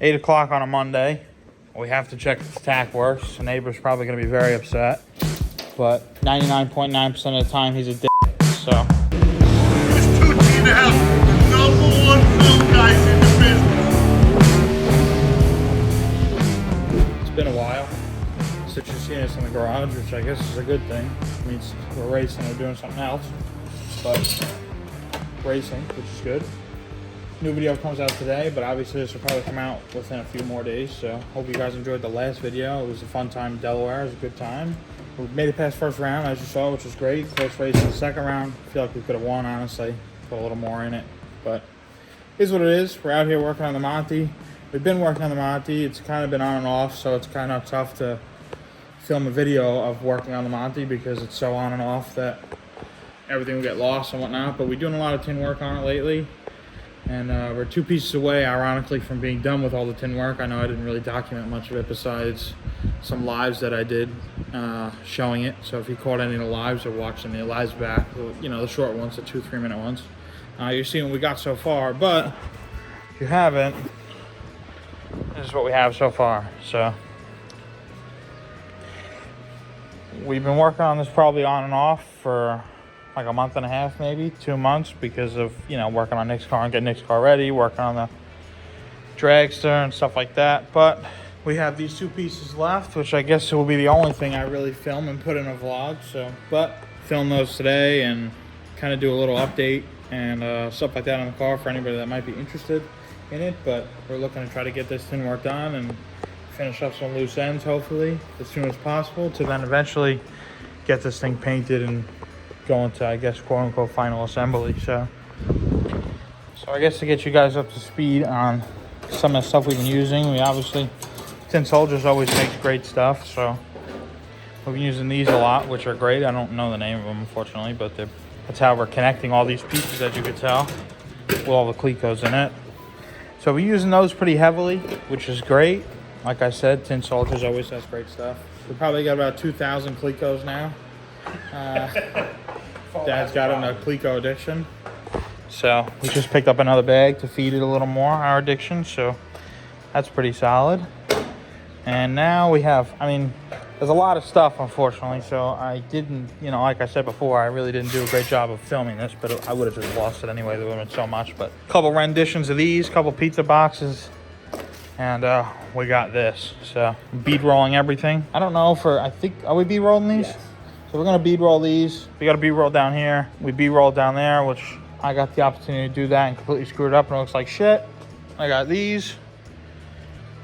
8 o'clock on a Monday. We have to check if the tack works. The neighbor's probably going to be very upset. But 99.9% of the time, he's a dick, so. It's Tucci in the house, the #1 film guys in the business. It's been a while since you've seen us in the garage, which I guess is a good thing. It means we're racing or doing something else. But racing, which is good. New video comes out today, but obviously this will probably come out within a few more days. So hope you guys enjoyed the last video. It was a fun time in Delaware. It was a good time. We made it past first round, as you saw, which was great. Close race in the second round. I feel like we could have won, honestly. Put a little more in it, but it is what it is. We're out here working on the Monty. We've been working on the Monty. It's kind of been on and off, so it's kind of tough to film a video of working on the Monty because it's so on and off that everything will get lost and whatnot. But we're doing a lot of tin work on it lately. And we're 2 pieces away, ironically, from being done with all the tin work. I know I didn't really document much of it besides some lives that I did showing it. So if you caught any of the lives or watched any of the lives back, you know, the short ones, the 2-3 minute ones, you're seeing what we got so far. But if you haven't, this is what we have so far. So we've been working on this probably on and off for like a month and a half, maybe 2 months, because of, you know, working on Nick's car and getting Nick's car ready, working on the dragster and stuff like that. But we have these 2 pieces left, which I guess will be the only thing I really film and put in a vlog. So, but film those today and kind of do a little update and stuff like that on the car for anybody that might be interested in it. But we're looking to try to get this tin work done and finish up some loose ends, hopefully, as soon as possible, to then eventually get this thing painted and go into, I guess, quote unquote final assembly. So I guess to get you guys up to speed on some of the stuff we've been using, we obviously, Tin Soldiers always makes great stuff, so we've been using these a lot, which are great. I don't know the name of them, unfortunately, but that's how we're connecting all these pieces, as you can tell, with all the Clecos in it. So we're using those pretty heavily, which is great. Like I said, Tin Soldiers always has great stuff. We probably got about 2,000 Clecos now. Dad's got a Cleco addiction, so we just picked up another bag to feed it a little more, our addiction, so that's pretty solid. And now we have, I mean, there's a lot of stuff, unfortunately, so I didn't, you know, like I said before, I really didn't do a great job of filming this, but I would have just lost it anyway. There would have been so much. But a couple renditions of these, couple pizza boxes, and we got this. So bead rolling everything. I don't know for, I think, are we bead rolling these? Yes. So we're gonna bead roll these. We got a bead roll down here. We bead roll down there, which I got the opportunity to do that and completely screwed it up and it looks like shit. I got these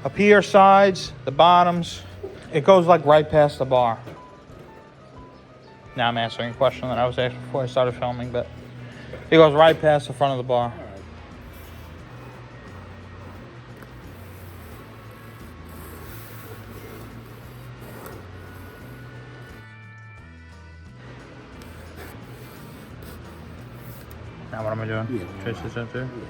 up here, sides, the bottoms. It goes like right past the bar. Now I'm answering a question that I was asked before I started filming, but it goes right past the front of the bar. Now what am I doing? Yeah. Trace this up there? Yeah.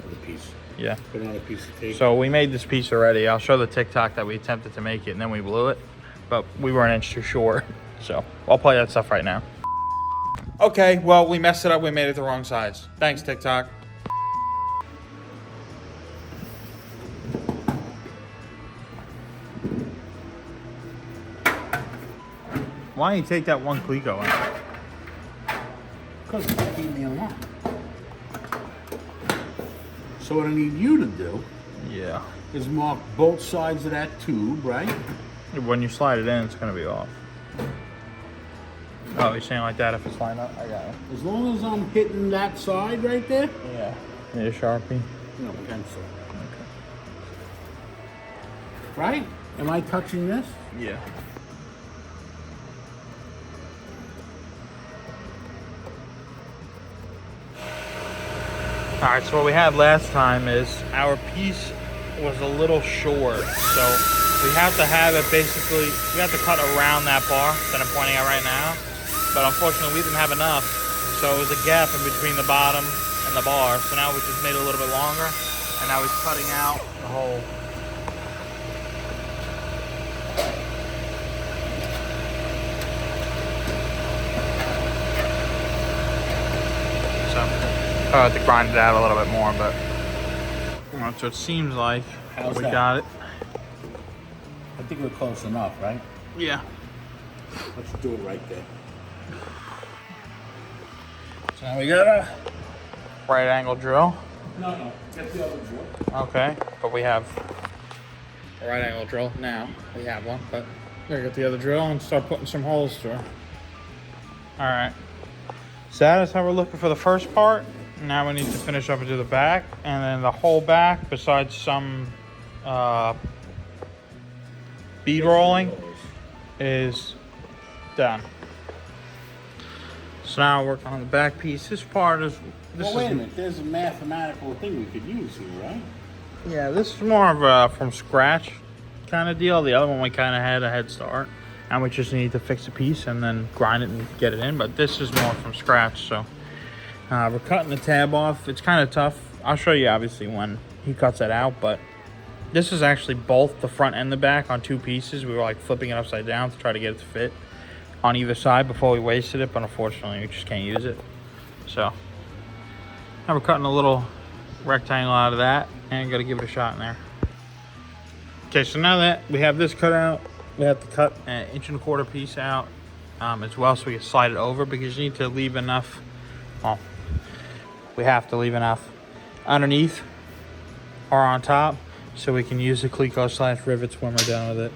Another piece. Yeah. Put another piece of tape. So we made this piece already. I'll show the TikTok that we attempted to make it and then we blew it, but we were an inch too short. So I'll play that stuff right now. Okay, well, we messed it up. We made it the wrong size. Thanks, TikTok. Why don't you take that one Cleco out? Because it's keeping me along. So what I need you to do Yeah. is mark both sides of that tube, right? When you slide it in, it's going to be off. Oh, you're saying like that if it's lined up? I got it. As long as I'm hitting that side right there. Yeah. Need a Sharpie? No, pencil. Okay. Right? Am I touching this? Yeah. All right, so what we had last time is our piece was a little short, so we have to have it basically, we have to cut around that bar that I'm pointing at right now, but unfortunately we didn't have enough, so it was a gap in between the bottom and the bar, so now we just made it a little bit longer, and now he's cutting out the hole. I'll have to grind it out a little bit more, but that's what it seems like. How's we that? got it. I think we're close enough, right? Yeah. Let's do it right there. So now we got a right angle drill. No, get the other drill. Okay, but we have a right angle drill now. We have one, but we're gonna get the other drill and start putting some holes through. All right. So that is how we're looking for the first part. Now we need to finish up and do the back, and then the whole back, besides some bead rolling, is done. So now we're working on the back piece. This part is. Well, wait a minute. There's a mathematical thing we could use here, right? Yeah, this is more of a from scratch kind of deal. The other one we kind of had a head start, and we just need to fix a piece and then grind it and get it in. But this is more from scratch. So we're cutting the tab off. It's kind of tough. I'll show you obviously when he cuts it out, but this is actually both the front and the back on two pieces. We were like flipping it upside down to try to get it to fit on either side before we wasted it, but unfortunately we just can't use it. So now we're cutting a little rectangle out of that and gotta give it a shot in there. Okay, so now that we have this cut out, we have to cut an 1.25 inch piece out as well, so we can slide it over, because you need to leave enough. Well, we have to leave enough underneath or on top so we can use the Cleco / rivets when we're done with it.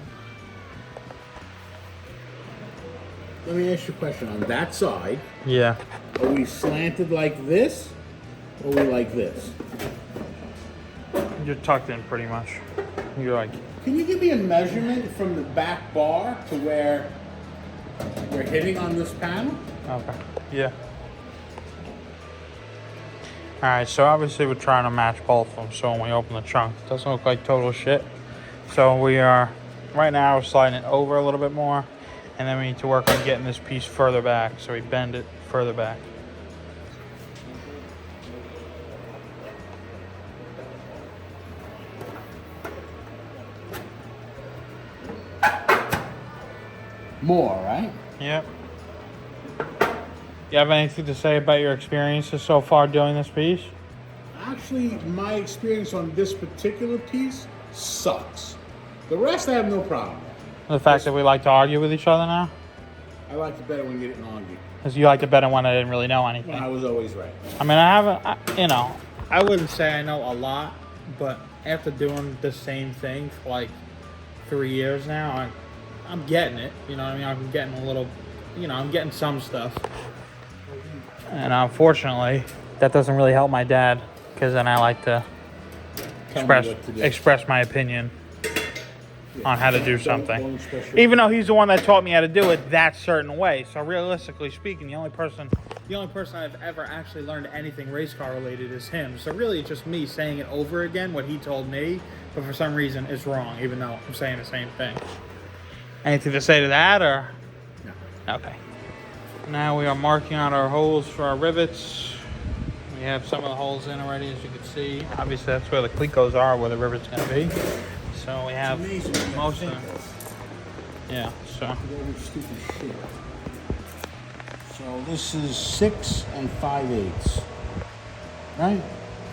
Let me ask you a question. On that side, Yeah. are we slanted like this, or are we like this? You're tucked in pretty much. You're like, Can you give me a measurement from the back bar to where we're hitting on this panel? okay. Yeah. All right, so obviously we're trying to match both of them, so when we open the trunk, it doesn't look like total shit. So we are, right now we're sliding it over a little bit more, and then we need to work on getting this piece further back, so we bend it further back. More, right? Yep. You have anything to say about your experiences so far doing this piece? Actually, my experience on this particular piece sucks. The rest I have no problem with. The fact that we like to argue with each other now? I like to better when you didn't argue. Because you like to bet on one I didn't really know anything. When I was always right. I mean, I haven't, you know, I wouldn't say I know a lot, but after doing the same thing for like 3 years now, I'm getting it. You know what I mean? I'm getting a little, you know, I'm getting some stuff. And unfortunately, that doesn't really help my dad, because then I like to express my opinion on how to do something. Even though he's the one that taught me how to do it that certain way. So realistically speaking, the only person I've ever actually learned anything race car related is him. So really it's just me saying it over again, what he told me, but for some reason it's wrong, even though I'm saying the same thing. Anything to say to that, or? No. Okay. Now we are marking out our holes for our rivets. We have some of the holes in already, as you can see. Obviously that's where the Clecos are, where the rivet's gonna be. So we have most of them. Yeah, so. So this is 6 5/8, right?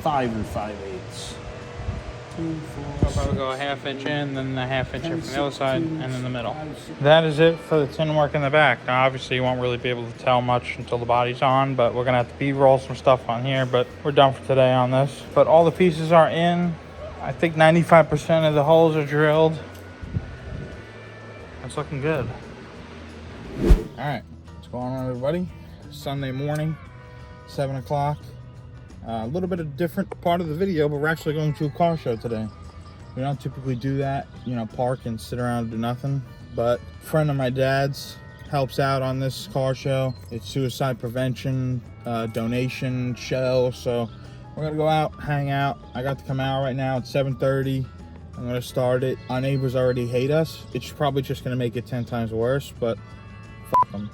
5 5/8. 2, 4, I'll probably go a 1/2 inch in, then a 1/2 inch in from the other side, and then the middle. That is it for the tin work in the back. Now, obviously, you won't really be able to tell much until the body's on, but we're gonna have to B-roll some stuff on here, but we're done for today on this. But all the pieces are in. I think 95% of the holes are drilled. It's looking good. All right, what's going on, everybody? Sunday morning, 7 o'clock. A little bit of different part of the video, but we're actually going to a car show today. We don't typically do that, you know, park and sit around and do nothing. But a friend of my dad's helps out on this car show. It's suicide prevention, donation show. So we're gonna go out, hang out. I got to come out right now. It's 7:30. I'm gonna start it. Our neighbors already hate us. It's probably just gonna make it 10 times worse, but fuck them.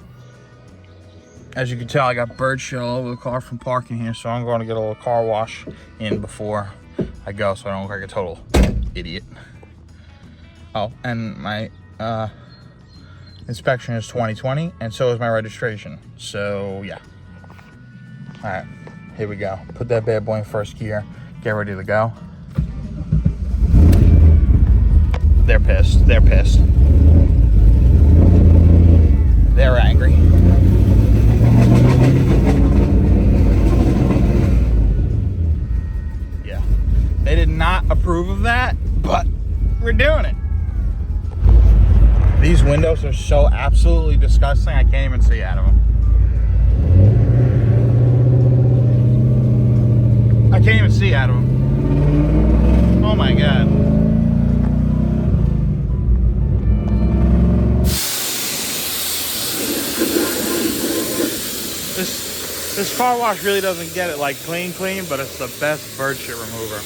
As you can tell, I got bird shit all over the car from parking here, so I'm going to get a little car wash in before I go, so I don't look like a total idiot. Oh, and my inspection is 2020, and so is my registration. So yeah. All right, Here we go. Put that bad boy in first gear. Get ready to go. They're pissed. They're pissed. They're angry. Yeah. They did not approve of that, but we're doing it. These windows are so absolutely disgusting, I can't even see out of them. I can't even see out of them. Oh my God. This car wash really doesn't get it like clean, but it's the best bird shit remover.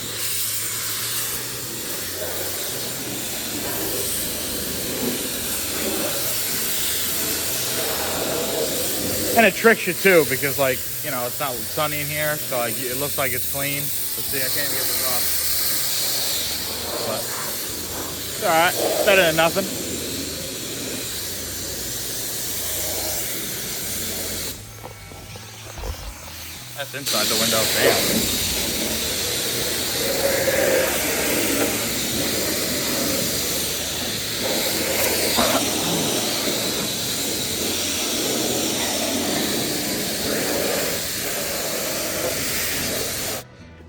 And it tricks you too, because like, you know, it's not sunny in here, so like it looks like it's clean. But see, I can't even get this off. But it's alright, better than nothing. That's inside the window,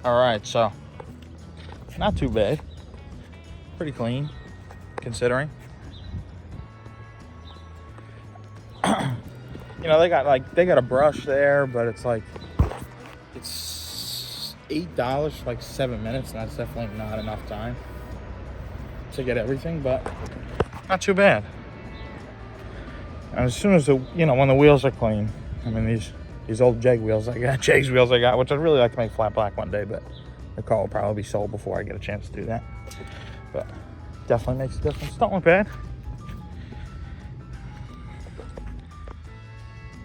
Alright, so not too bad. Pretty clean, considering. You know, they got a brush there, but it's like it's $8 for like 7 minutes, and that's definitely not enough time to get everything, but not too bad. And as soon as when the wheels are clean, I mean these old Jegs wheels I got, which I'd really like to make flat black one day, but the car will probably be sold before I get a chance to do that. But definitely makes a difference. Don't look bad.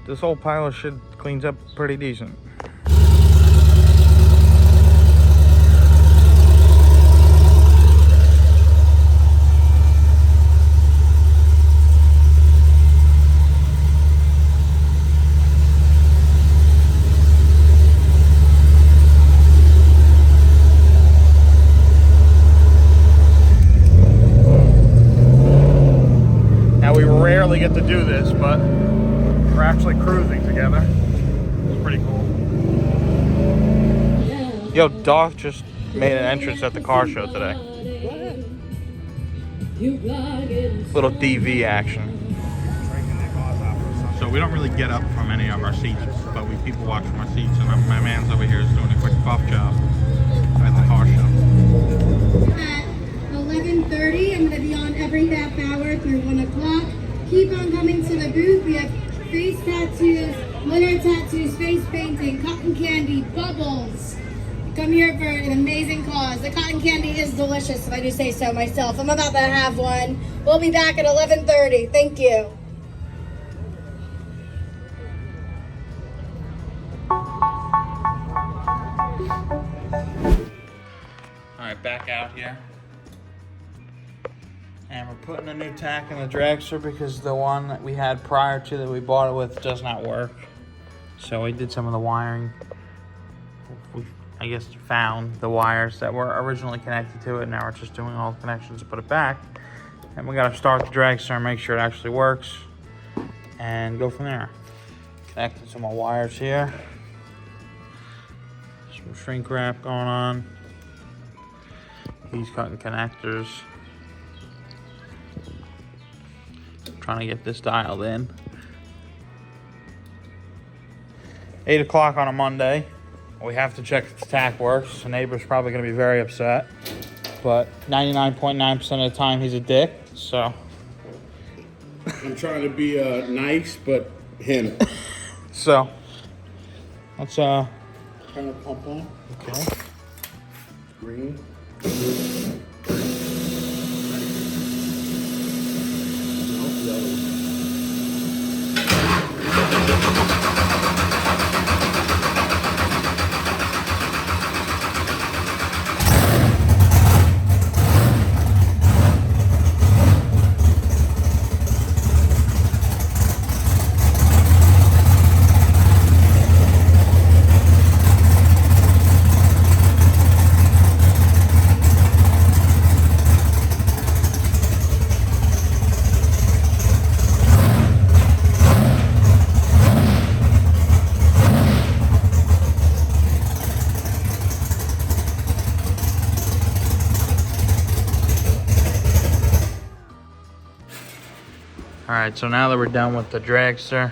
This whole pile of shit cleans up pretty decent. Rarely get to do this, but we're actually cruising together. It's pretty cool. Yo, Dolph just made an entrance at the car show today. Little DV action. So we don't really get up from any of our seats, but we people watch from our seats, and my man's over here is doing a quick buff job at the car show. At 11:30, I'm going to be on every half hour through 1 o'clock. Keep on coming to the booth. We have face tattoos, litter tattoos, face painting, cotton candy, bubbles. Come here for an amazing cause. The cotton candy is delicious, if I do say so myself. I'm about to have one. We'll be back at 11:30. Thank you. All right, back out here. And we're putting a new tack in the dragster because the one that we had prior to that we bought it with does not work. So we did some of the wiring. We, I guess, found the wires that were originally connected to it. Now we're just doing all the connections to put it back. And we got to start the dragster and make sure it actually works. And go from there. Connecting some more wires here. Some shrink wrap going on. He's cutting connectors. Trying to get this dialed in. 8 o'clock on a Monday. We have to check if the tack works. The neighbor's probably going to be very upset. But 99.9% of the time, he's a dick. So I'm trying to be nice, but him. So let's Kind of pump on. Okay. Green. Alright, so now that we're done with the dragster,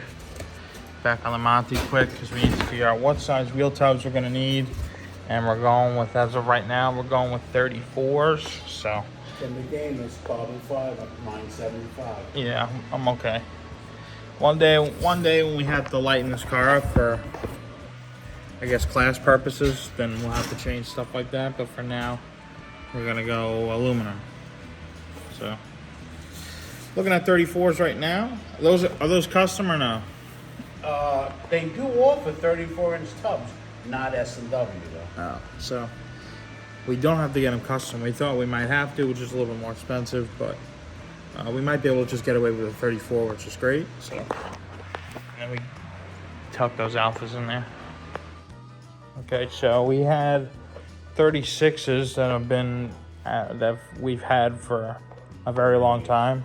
back on the Monty quick, because we need to figure out what size wheel tubs we're going to need. And we're going with, as of right now, we're going with 34s, so. And the game is carbon fiber, 975. Yeah, I'm okay. One day when we have to lighten this car up for, I guess, class purposes, then we'll have to change stuff like that. But for now, we're gonna go aluminum. So, looking at 34s right now. Are those custom or no? They do offer 34-inch tubs, not S&W though. Oh, so we don't have to get them custom. We thought we might have to, which is a little bit more expensive, but we might be able to just get away with a 34, which is great. So, and then we tuck those alphas in there. Okay, so we had 36s that have been that we've had for a very long time.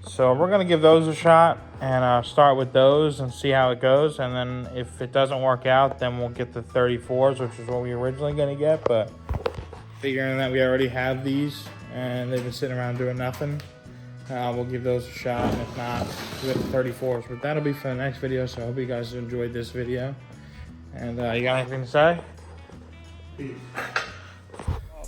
So we're gonna give those a shot and start with those and see how it goes. And then if it doesn't work out, then we'll get the 34s, which is what we were originally gonna get. But figuring that we already have these and they've been sitting around doing nothing, we'll give those a shot. And if not, we'll get the 34s. But that'll be for the next video. So I hope you guys enjoyed this video. And you got anything to say? Peace.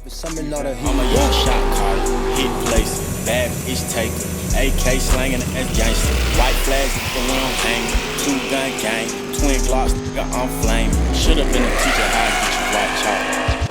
I'm a young shot caller, hit place, bad bitch taker, AK slanging as gangster, white flags around hanging, 2-gun gang, twin Glocks, I'm flaming. Should've been a teacher,